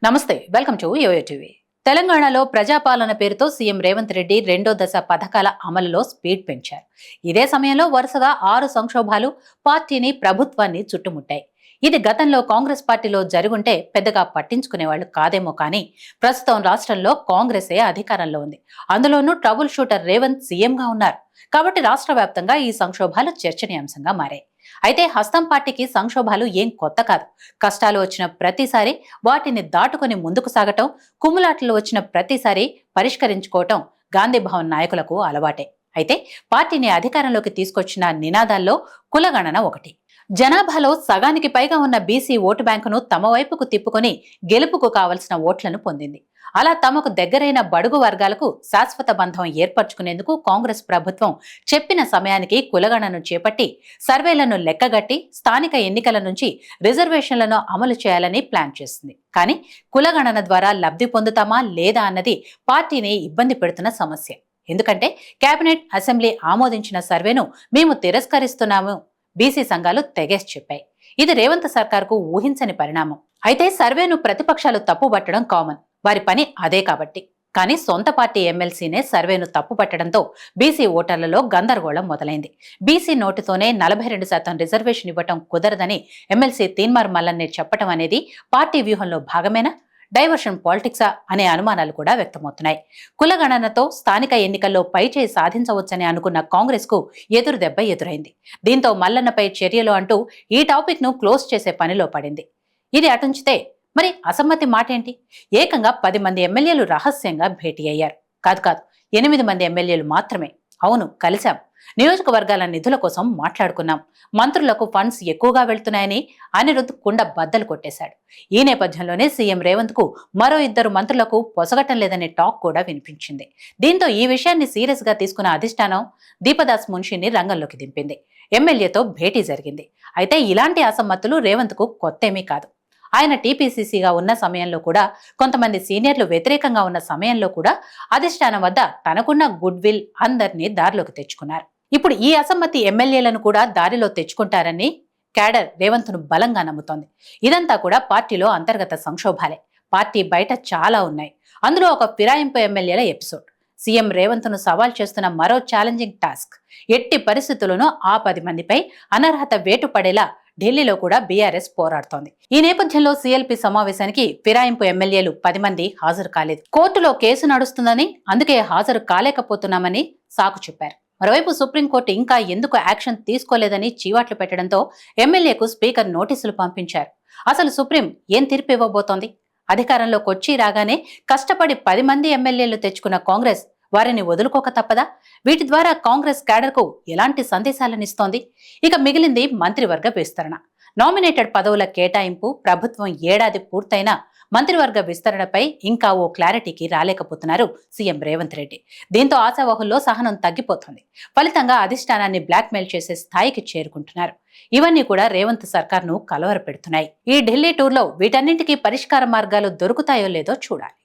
నమస్తే, welcome to yo-yo TV. తెలంగాణలో ప్రజాపాలన పేరుతో సీఎం రేవంత్ రెడ్డి రెండో దశ పథకాల అమలులో స్పీడ్ పెంచారు. ఇదే సమయంలో వరుసగా 6 సంక్షోభాలు పార్టీని, ప్రభుత్వాన్ని చుట్టుముట్టాయి. ఇది గతంలో కాంగ్రెస్ పార్టీలో జరుగుంటే పెద్దగా పట్టించుకునేవాళ్లు కాదేమో, కానీ ప్రస్తుతం రాష్ట్రంలో కాంగ్రెసే అధికారంలో ఉంది. అందులోనూ ట్రబుల్ షూటర్ రేవంత్ సీఎంగా ఉన్నారు. కాబట్టి రాష్ట్ర వ్యాప్తంగా ఈ సంక్షోభాలు చర్చనీయాంశంగా మారాయి. అయితే హస్తం పార్టీకి సంక్షోభాలు ఏం కొత్త కాదు. కష్టాలు వచ్చిన ప్రతిసారి వాటిని దాటుకుని ముందుకు సాగటం, కుమ్ములాటలు వచ్చిన ప్రతిసారి పరిష్కరించుకోవటం గాంధీ భవన్ నాయకులకు అలవాటే. అయితే పార్టీని అధికారంలోకి తీసుకొచ్చిన నినాదాల్లో కులగణన ఒకటి. జనాభాలో సగానికి పైగా ఉన్న బీసీ ఓటు బ్యాంకును తమ వైపుకు తిప్పుకొని గెలుపుకు కావలసిన ఓట్లను పొందింది. అలా తమకు దగ్గరైన బడుగు వర్గాలకు శాశ్వత బంధం ఏర్పరచుకునేందుకు కాంగ్రెస్ ప్రభుత్వం చెప్పిన సమయానికి కులగణను చేపట్టి సర్వేలను లెక్కగట్టి స్థానిక ఎన్నికల నుంచి రిజర్వేషన్లను అమలు చేయాలని ప్లాన్ చేస్తుంది. కానీ కులగణన ద్వారా లబ్ధి పొందుతామా లేదా అన్నది పార్టీని ఇబ్బంది పెడుతున్న సమస్య. ఎందుకంటే కేబినెట్, అసెంబ్లీ ఆమోదించిన సర్వేను మేము తిరస్కరిస్తున్నాము బీసీ సంఘాలు తెగేసి చెప్పాయి. ఇది రేవంత్ సర్కార్కు ఊహించని పరిణామం. అయితే సర్వేను ప్రతిపక్షాలు తప్పుబట్టడం కామన్, వారి పని అదే కాబట్టి. కానీ సొంత పార్టీ ఎమ్మెల్సీనే సర్వేను తప్పుపట్టడంతో బీసీ ఓటర్లలో గందరగోళం మొదలైంది. బీసీ నోటుతోనే 42% రిజర్వేషన్ ఇవ్వటం కుదరదని ఎమ్మెల్సీ తీన్మార్ మల్లన్నే చెప్పటం అనేది పార్టీ వ్యూహంలో భాగమేనా, డైవర్షన్ పాలిటిక్సా అనే అనుమానాలు కూడా వ్యక్తమవుతున్నాయి. కులగణనతో స్థానిక ఎన్నికల్లో పైచేయి సాధించవచ్చని అనుకున్న కాంగ్రెస్ కు ఎదురు దెబ్బ ఎదురైంది. దీంతో మల్లన్నపై చర్యలు అంటూ ఈ టాపిక్ ను క్లోజ్ చేసే పనిలో పడింది. ఇది అటుంచితే మరి అసమ్మతి మాటేంటి? ఏకంగా 10 మంది ఎమ్మెల్యేలు రహస్యంగా భేటీ అయ్యారు. కాదు, 8 మంది ఎమ్మెల్యేలు మాత్రమే. అవును, కలిశాం. నియోజకవర్గాల నిధుల కోసం మాట్లాడుకున్నాం. మంత్రులకు ఫండ్స్ ఎక్కువగా వెళ్తున్నాయని అనిరుద్ కుండ బద్దలు కొట్టేశాడు. ఈ నేపథ్యంలోనే సీఎం రేవంత్ కు మరో 2 మంత్రులకు పొసగటం లేదనే టాక్ కూడా వినిపించింది. దీంతో ఈ విషయాన్ని సీరియస్ గా తీసుకున్న అధిష్టానం దీపదాస్ మున్షిని రంగంలోకి దింపింది. ఎమ్మెల్యేతో భేటీ జరిగింది. అయితే ఇలాంటి అసమ్మతులు రేవంత్ కు కొత్తేమీ కాదు. ఆయన టీపీసీసీగా ఉన్న సమయంలో కూడా, కొంతమంది సీనియర్లు వ్యతిరేకంగా ఉన్న సమయంలో కూడా అధిష్టానం వద్ద తనకున్న గుడ్ విల్ అందరినీ దారిలోకి తెచ్చుకున్నారు. ఇప్పుడు ఈ అసమ్మతి ఎమ్మెల్యేలను కూడా దారిలో తెచ్చుకుంటారని క్యాడర్ రేవంత్ను బలంగా నమ్ముతోంది. ఇదంతా కూడా పార్టీలో అంతర్గత సంక్షోభాలే. పార్టీ బయట చాలా ఉన్నాయి. అందులో ఒక ఫిరాయింపు ఎమ్మెల్యేల ఎపిసోడ్. సీఎం రేవంత్ను సవాల్ చేస్తున్న మరో ఛాలెంజింగ్ టాస్క్. ఎట్టి పరిస్థితుల్లోనూ ఆ 10 మందిపై అనర్హత వేటు పడేలా ఢిల్లీలో కూడా బీఆర్ఎస్ పోరాడుతోంది. ఈ నేపథ్యంలో సీఎల్పీ సమావేశానికి ఫిరాయింపు ఎమ్మెల్యేలు 10 మంది హాజరు కాలేదు. కోర్టులో కేసు నడుస్తుందని, అందుకే హాజరు కాలేకపోతున్నామని సాకు చెప్పారు. మరోవైపు సుప్రీంకోర్టు ఇంకా ఎందుకు యాక్షన్ తీసుకోలేదని చీవాట్లు పెట్టడంతో ఎమ్మెల్యేకు స్పీకర్ నోటీసులు పంపించారు. అసలు సుప్రీం ఏం తీర్పు ఇవ్వబోతోంది? అధికారంలోకి వచ్చి రాగానే కష్టపడి 10 మంది ఎమ్మెల్యేలు తెచ్చుకున్న కాంగ్రెస్ వారిని వదులుకోక తప్పదా? వీటి ద్వారా కాంగ్రెస్ క్యాడర్కు ఎలాంటి సందేశాలనిస్తోంది? ఇక మిగిలింది మంత్రివర్గ విస్తరణ. నామినేటెడ్ పదవుల కేటాయింపు. ప్రభుత్వం ఏడాది పూర్తయినా మంత్రివర్గ విస్తరణపై ఇంకా ఓ క్లారిటీకి రాలేకపోతున్నారు సీఎం రేవంత్ రెడ్డి. దీంతో ఆశావహుల్లో సహనం తగ్గిపోతుంది. ఫలితంగా అధిష్టానాన్ని బ్లాక్మెయిల్ చేసే స్థాయికి చేరుకుంటున్నారు. ఇవన్నీ కూడా రేవంత్ సర్కార్ను కలవరపెడుతున్నాయి. ఈ ఢిల్లీ టూర్లో వీటన్నింటికీ పరిష్కార మార్గాలు దొరుకుతాయో లేదో చూడాలి.